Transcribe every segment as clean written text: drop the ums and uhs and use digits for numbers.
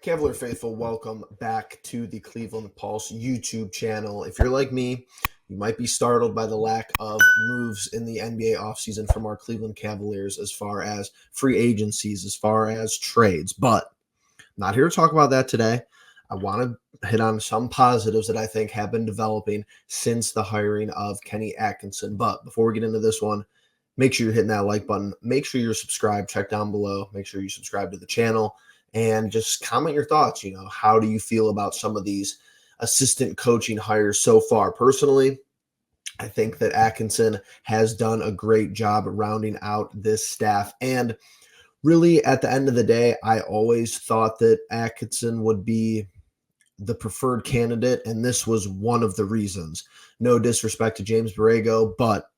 Cavalier faithful, welcome back to the Cleveland Pulse YouTube channel. If you're like me, you might be startled by the lack of moves in the NBA offseason from our Cleveland Cavaliers as far as free agencies, as far as trades. But I'm not here to talk about that today. I want to hit on some positives that I think have been developing since the hiring of Kenny Atkinson. But before we get into this one, make sure you're hitting that like button. Make sure you're subscribed. Check down below. Make sure you subscribe to the channel. And just comment your thoughts. How do you feel about some of these assistant coaching hires so far? Personally, I think that Atkinson has done a great job rounding out this staff. And really, at the end of the day, I always thought that Atkinson would be the preferred candidate, and this was one of the reasons. No disrespect to James Borrego, but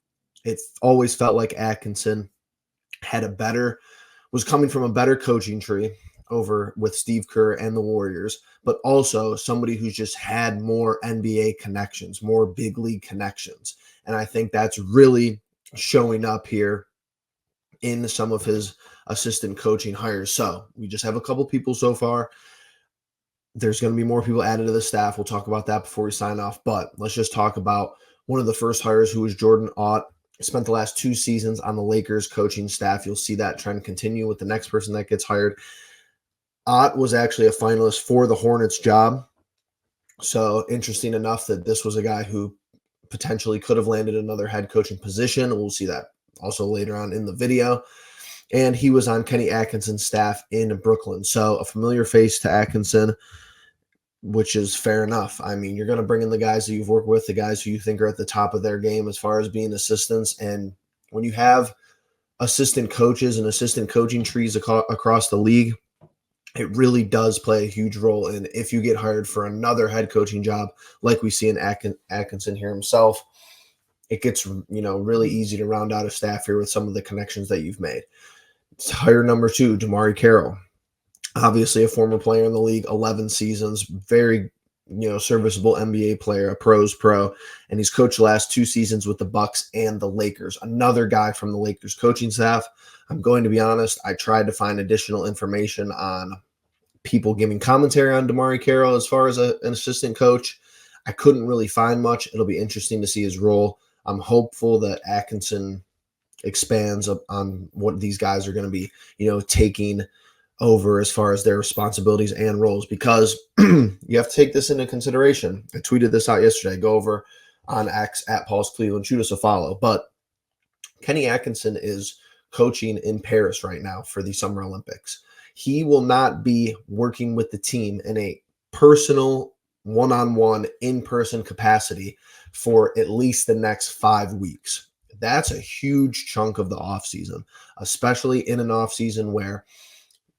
it always felt like Atkinson was coming from a better coaching tree over with Steve Kerr and the Warriors, but also somebody who's just had more NBA connections, more big league connections. And I think that's really showing up here in some of his assistant coaching hires. So we just have a couple people so far. There's going to be more people added to the staff. We'll talk about that before we sign off, but let's just talk about one of the first hires, who was Jordan Ott. Spent the last 2 seasons on the Lakers coaching staff. You'll see that trend continue with the next person that gets hired. Ott was actually a finalist for the Hornets job. So interesting enough that this was a guy who potentially could have landed another head coaching position. We'll see that also later on in the video. And he was on Kenny Atkinson's staff in Brooklyn. So a familiar face to Atkinson, which is fair enough. I mean, you're going to bring in the guys that you've worked with, the guys who you think are at the top of their game as far as being assistants. And when you have assistant coaches and assistant coaching trees across the league, it really does play a huge role in if you get hired for another head coaching job, like we see in Atkinson here himself. It gets, really easy to round out a staff here with some of the connections that you've made. It's hire number 2, DeMarre Carroll. Obviously a former player in the league, 11 seasons, very, serviceable NBA player, a pro's pro, and he's coached the last 2 seasons with the Bucks and the Lakers. Another guy from the Lakers coaching staff. I'm going to be honest, I tried to find additional information on people giving commentary on DeMarre Carroll as far as an assistant coach. I couldn't really find much. It'll be interesting to see his role. I'm hopeful that Atkinson expands on what these guys are going to be, taking over as far as their responsibilities and roles, because you have to take this into consideration. I tweeted this out yesterday. Go over on X at Pulse Cleveland, shoot us a follow. But Kenny Atkinson is coaching in Paris right now for the Summer Olympics. He will not be working with the team in a personal, one-on-one, in-person capacity for at least the next 5 weeks. That's a huge chunk of the offseason, especially in an offseason where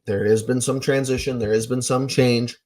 there has been some transition, there has been some change.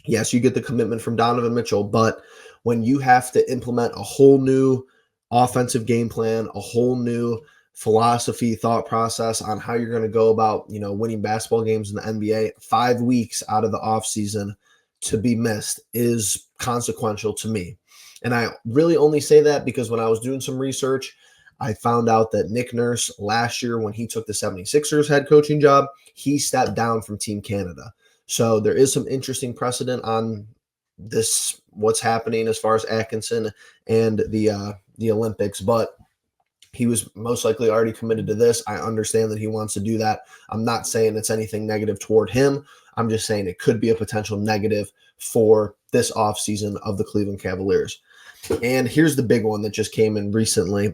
Yes, you get the commitment from Donovan Mitchell, but when you have to implement a whole new offensive game plan, a whole new philosophy, thought process on how you're going to go about, winning basketball games in the NBA, 5 weeks out of the offseason to be missed is consequential to me. And I really only say that because when I was doing some research, I found out that Nick Nurse last year, when he took the 76ers head coaching job, he stepped down from Team Canada. So there is some interesting precedent on this, what's happening as far as Atkinson and the Olympics, but he was most likely already committed to this. I understand that he wants to do that. I'm not saying it's anything negative toward him. I'm just saying it could be a potential negative for this offseason of the Cleveland Cavaliers. And here's the big one that just came in recently.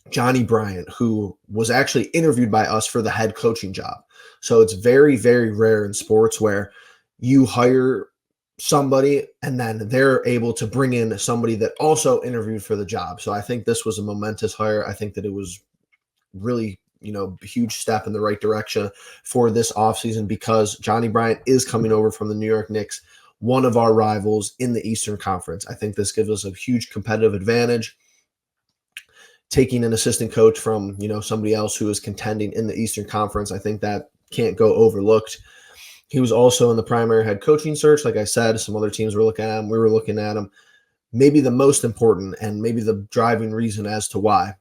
Johnny Bryant, who was actually interviewed by us for the head coaching job. So it's very, very rare in sports where you hire somebody and then they're able to bring in somebody that also interviewed for the job. So I think this was a momentous hire. I think that it was really, a huge step in the right direction for this offseason, because Johnny Bryant is coming over from the New York Knicks, one of our rivals in the Eastern Conference. I think this gives us a huge competitive advantage. Taking an assistant coach from, somebody else who is contending in the Eastern Conference, I think that can't go overlooked. He was also in the primary head coaching search. Like I said, some other teams were looking at him. We were looking at him. Maybe the most important and maybe the driving reason as to why,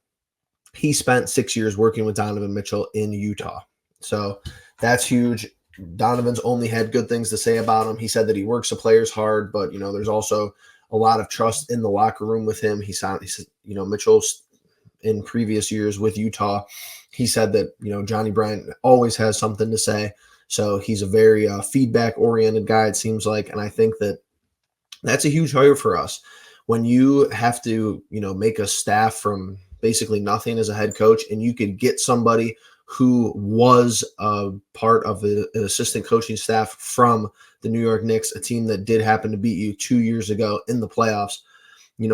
he spent 6 years working with Donovan Mitchell in Utah. So that's huge. Donovan's only had good things to say about him. He said that he works the players hard, but there's also a lot of trust in the locker room with him. He said, Mitchell's in previous years with Utah, he said that Johnny Bryant always has something to say. So he's a very feedback oriented guy, it seems like, and I think that that's a huge hire for us. When you have to make a staff from basically nothing as a head coach, and you could get somebody who was a part of an assistant coaching staff from the New York Knicks, a team that did happen to beat you 2 years ago in the playoffs.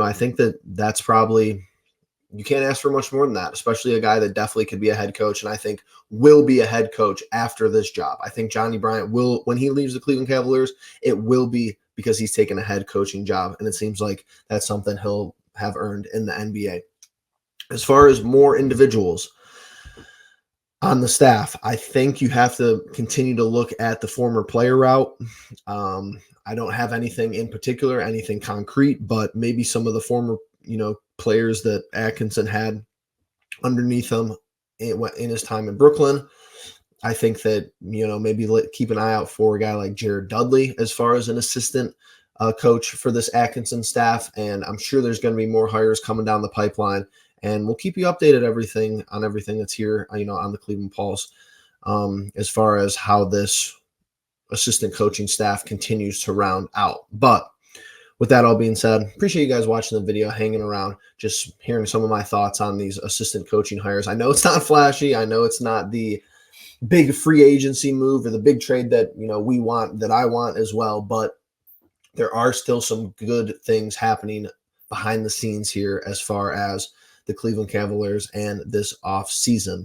I think that that's probably, you can't ask for much more than that, especially a guy that definitely could be a head coach, and I think will be a head coach after this job. I think Johnny Bryant will, when he leaves the Cleveland Cavaliers, it will be because he's taken a head coaching job, and it seems like that's something he'll have earned in the NBA. As far as more individuals on the staff, I think you have to continue to look at the former player route. I don't have anything in particular, anything concrete, but maybe some of the former, players that Atkinson had underneath him in his time in Brooklyn. I think that, maybe keep an eye out for a guy like Jared Dudley as far as an assistant coach for this Atkinson staff. And I'm sure there's going to be more hires coming down the pipeline. And we'll keep you updated on everything that's here, on the Cleveland Pulse, as far as how this assistant coaching staff continues to round out. But with that all being said, appreciate you guys watching the video, hanging around, just hearing some of my thoughts on these assistant coaching hires. I know it's not flashy. I know it's not the big free agency move or the big trade that we want, that I want as well, but there are still some good things happening behind the scenes here as far as the Cleveland Cavaliers and this off season.